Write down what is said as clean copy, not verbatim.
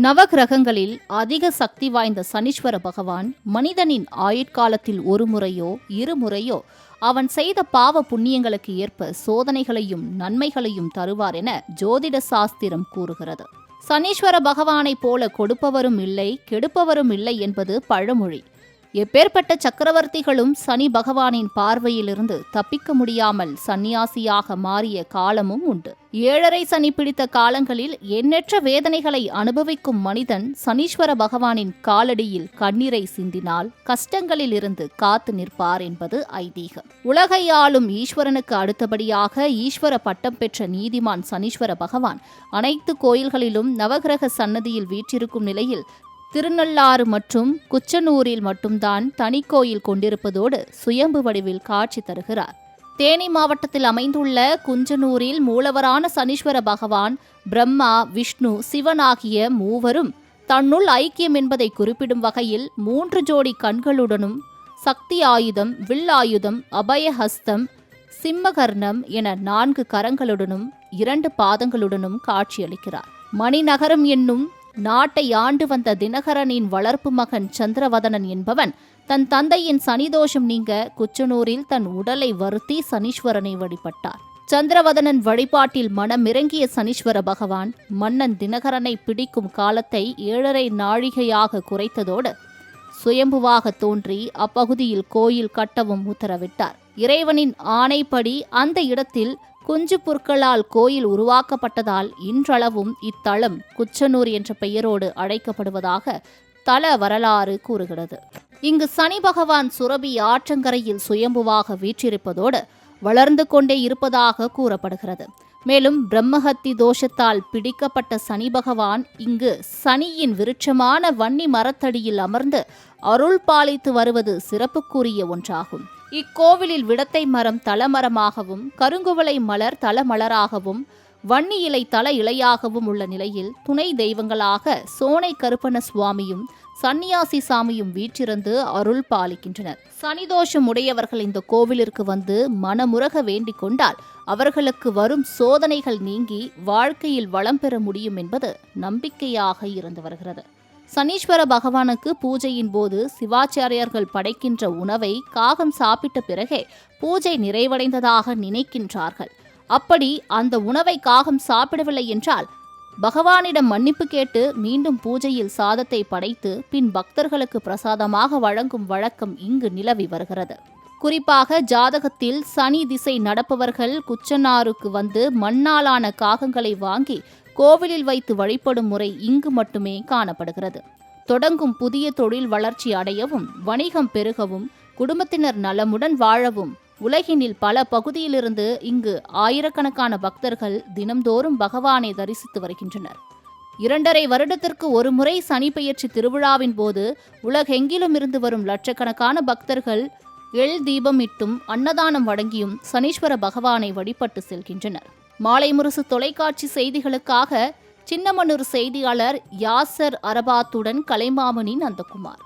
நவகிரகங்களில் அதிக சக்தி வாய்ந்த சனீஸ்வர பகவான் மனிதனின் ஆயுட்காலத்தில் ஒரு முறையோ இருமுறையோ அவன் செய்த பாவ புண்ணியங்களுக்கு ஏற்ப சோதனைகளையும் நன்மைகளையும் தருவார் என ஜோதிட சாஸ்திரம் கூறுகிறது. சனீஸ்வர பகவானைப் போல கொடுப்பவரும் இல்லை கெடுப்பவரும் இல்லை என்பது பழமொழி. எப்பேற்பட்ட சக்கரவர்த்திகளும் சனி பகவானின் பார்வையிலிருந்து தப்பிக்க முடியாமல் சந்நியாசியாக மாறிய காலமும் உண்டு. 7.5 சனி பிடித்த காலங்களில் எண்ணற்ற வேதனைகளை அனுபவிக்கும் மனிதன் சனீஸ்வர பகவானின் காலடியில் கண்ணீரை சிந்தினால் கஷ்டங்களில் இருந்து காத்து நிற்பார் என்பது ஐதீகம். உலகை ஆளும் ஈஸ்வரனுக்கு அடுத்தபடியாக ஈஸ்வர பட்டம் பெற்ற நீதிமான் சனீஸ்வர பகவான் அனைத்து கோயில்களிலும் நவகிரக சன்னதியில் வீற்றிருக்கும் நிலையில் திருநள்ளாறு மற்றும் குச்சனூரில் மட்டும்தான் தனி கோயில் கொண்டிருப்பதோடு சுயம்பு வடிவில் காட்சி தருகிறார். தேனி மாவட்டத்தில் அமைந்துள்ள குஞ்சனூரில் மூலவரான சனீஸ்வர பகவான் பிரம்மா, விஷ்ணு, சிவன் ஆகிய மூவரும் தன்னுள் ஐக்கியம் என்பதை குறிப்பிடும் வகையில் 3 ஜோடி கண்களுடனும் சக்தி ஆயுதம், வில் ஆயுதம், அபயஹஸ்தம், சிம்மகர்ணம் என 4 கரங்களுடனும் 2 பாதங்களுடனும் காட்சியளிக்கிறார். மணிநகரம் என்னும் நாட்டை ஆண்டு வந்த தினகரனின் வளர்ப்பு மகன் சந்திரவதனன் என்பவன் தன் தந்தையின் சனிதோஷம் நீங்க குச்சனூரில் தன் உடலை வருத்தி சனீஸ்வரனை வழிபட்டார். சந்திரவதனன் வழிபாட்டில் மனமிறங்கிய சனீஸ்வர பகவான் மன்னன் தினகரனை பிடிக்கும் காலத்தை 7.5 நாழிகையாக குறைத்ததோடு சுயம்புவாக தோன்றி அப்பகுதியில் கோயில் கட்டவும் உத்தரவிட்டார். இறைவனின் ஆணைப்படி அந்த இடத்தில் குஞ்சு புற்களால் கோயில் உருவாக்கப்பட்டதால் இன்றளவும் இத்தலம் குச்சனூர் என்ற பெயரோடு அழைக்கப்படுவதாக தல வரலாறு கூறுகிறது. இங்கு சனி பகவான் சுரபி ஆற்றங்கரையில் சுயம்புவாக வீற்றிருப்பதோடு வளர்ந்து கொண்டே இருப்பதாக கூறப்படுகிறது. மேலும் பிரம்மஹத்தி தோஷத்தால் பிடிக்கப்பட்ட சனி பகவான் இங்கு சனியின் விருட்சமான வன்னி மரத்தடியில் அமர்ந்து அருள் பாலித்து வருவது சிறப்புக்குரிய ஒன்றாகும். இக்கோவிலில் விடத்தை மரம் தலமரமாகவும், கருங்குவளை மலர் தலமலராகவும், வன்னி இலை தல இலையாகவும் உள்ள நிலையில் துணை தெய்வங்களாக சோனை கருப்பண சுவாமியும் சன்னியாசி சாமியும் வீற்றிருந்து அருள் பாலிக்கின்றனர். சனிதோஷம் உடையவர்கள் இந்த கோவிலிற்கு வந்து மனமுருக வேண்டிக் கொண்டால் அவர்களுக்கு வரும் சோதனைகள் நீங்கி வாழ்க்கையில் வளம் பெற முடியும் என்பது நம்பிக்கையாக இருந்து வருகிறது. சனீஸ்வர பகவானுக்கு பூஜையின் போது சிவாச்சாரியர்கள் படைக்கின்ற உணவை காகம் சாப்பிட்ட பிறகே பூஜை நிறைவடைந்ததாக நினைக்கின்றார்கள். அப்படி அந்த உணவை காகம் சாப்பிடவில்லை என்றால் பகவானிடம் மன்னிப்பு கேட்டு மீண்டும் பூஜையில் சாதத்தை படைத்து பின் பக்தர்களுக்கு பிரசாதமாக வழங்கும் வழக்கம் இங்கு நிலவி வருகிறது. குறிப்பாக ஜாதகத்தில் சனி திசை நடப்பவர்கள் குச்சனாருக்கு வந்து மண்ணாலான காகங்களை வாங்கி கோவிலில் வைத்து வழிபடும் முறை இங்கு மட்டுமே காணப்படுகிறது. தொடங்கும் புதிய தொழில் வளர்ச்சி அடையவும், வணிகம் பெருகவும், குடும்பத்தினர் நலமுடன் வாழவும் உலகினில் பல பகுதியிலிருந்து இங்கு ஆயிரக்கணக்கான பக்தர்கள் தினம்தோறும் பகவானை தரிசித்து வருகின்றனர். 2.5 வருடத்திற்கு ஒரு முறை சனி பெயர்ச்சி திருவிழாவின் போது உலகெங்கிலும் இருந்து வரும் லட்சக்கணக்கான பக்தர்கள் எள் தீபமிட்டும் அன்னதானம் வழங்கியும் சனீஸ்வர பகவானை வழிபட்டு செல்கின்றனர். மாலை முரசு தொலைக்காட்சி செய்திகளுக்காக சின்னமனூர் செய்தியாளர் யாசர் அரபாத்துடன் கலைமாமணி நந்தகுமார்.